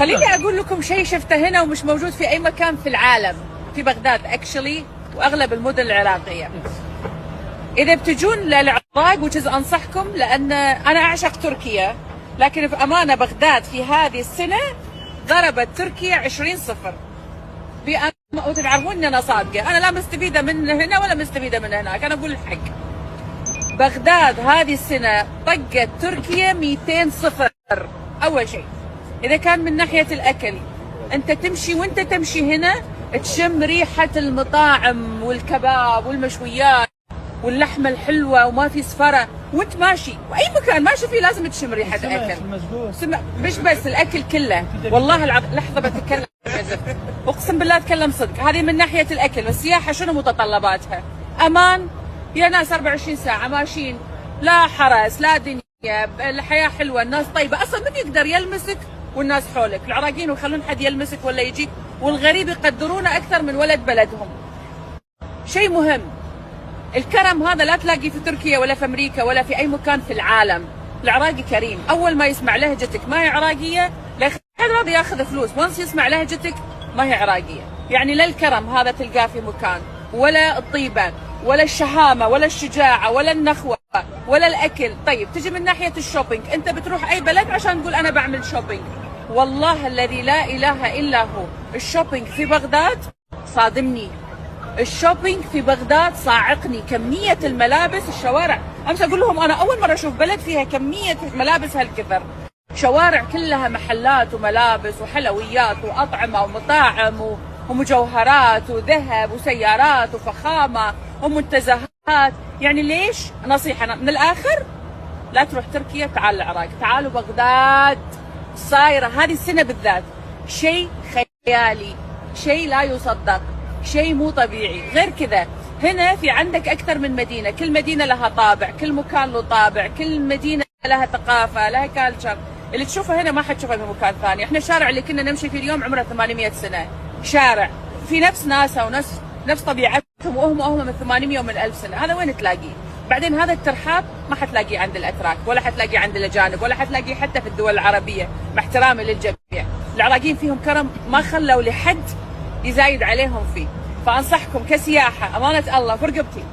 خليني اقول لكم شيء شفته هنا ومش موجود في اي مكان في العالم، في بغداد اكشلي واغلب المدن العراقيه. اذا بتجون للعراق وجز انصحكم، لان انا اعشق تركيا، لكن بامانه بغداد في هذه السنه ضربت تركيا 20-0. وتعرفون ان انا صادقه، انا لا مستفيده من هنا ولا مستفيده من هناك، انا اقول الحق. بغداد هذه السنه طقت تركيا 200-0. اول شيء اذا كان من ناحيه الاكل، انت تمشي وانت تمشي هنا تشم ريحه المطاعم والكباب والمشويات واللحمه الحلوه وما في سفره وانت ماشي، واي مكان ماشي فيه لازم تشم ريحه اكل. مش بس الاكل كله، والله لحظه بتكلم، اقسم بالله اتكلم صدق. هذه من ناحيه الاكل. والسياحه شنو متطلباتها؟ امان، يا ناس 24 ساعه ماشيين، لا حرس لا دنيا، الحياه حلوه، الناس طيبه، اصلا من يقدر يلمسك والناس حولك، العراقيين ويخلون حد يلمسك ولا يجيك، والغريب يقدرونه اكثر من ولد بلدهم. شيء مهم، الكرم هذا لا تلاقيه في تركيا ولا في امريكا ولا في اي مكان في العالم. العراقي كريم، اول ما يسمع لهجتك ما هي عراقيه لا راضي ياخذ فلوس، وانس يسمع لهجتك ما هي عراقيه. يعني لا الكرم هذا تلقاه في مكان، ولا الطيبه، ولا الشهامه، ولا الشجاعه، ولا النخوه، ولا الاكل. طيب تجي من ناحيه الشوبينج، انت بتروح اي بلد عشان تقول انا بعمل شوبينج، والله الذي لا اله الا هو الشوبينج في بغداد صادمني. الشوبينج في بغداد صاعقني، كميه الملابس، الشوارع، امس اقول لهم انا اول مره اشوف بلد فيها كميه ملابس هالكثر. شوارع كلها محلات وملابس وحلويات واطعمه ومطاعم ومجوهرات وذهب وسيارات وفخامه ومنتزهات. يعني ليش؟ نصيحه من الاخر، لا تروح تركيا، تعال العراق، تعالوا بغداد. صايره هذه السنه بالذات شيء خيالي، شيء لا يصدق، شيء مو طبيعي. غير كذا هنا في عندك اكثر من مدينه، كل مدينه لها طابع، كل مكان له طابع، كل مدينه لها ثقافه، لها كالتشر. اللي تشوفه هنا ما حتشوفه في مكان ثاني. احنا الشارع اللي كنا نمشي فيه اليوم عمره 800 سنه، شارع في نفس ناسه ونفس طبيعتهم، وهم من 800 ومن 1000 سنه. هذا وين تلاقيه؟ بعدين هذا الترحاب ما حتلاقيه عند الاتراك، ولا حتلاقيه عند الاجانب، ولا حتلاقيه حتى في الدول العربيه، مع احترامي للجميع. العراقيين فيهم كرم ما خلوا لحد يزايد عليهم فيه. فانصحكم كسياحه، امانه الله في رقبتي،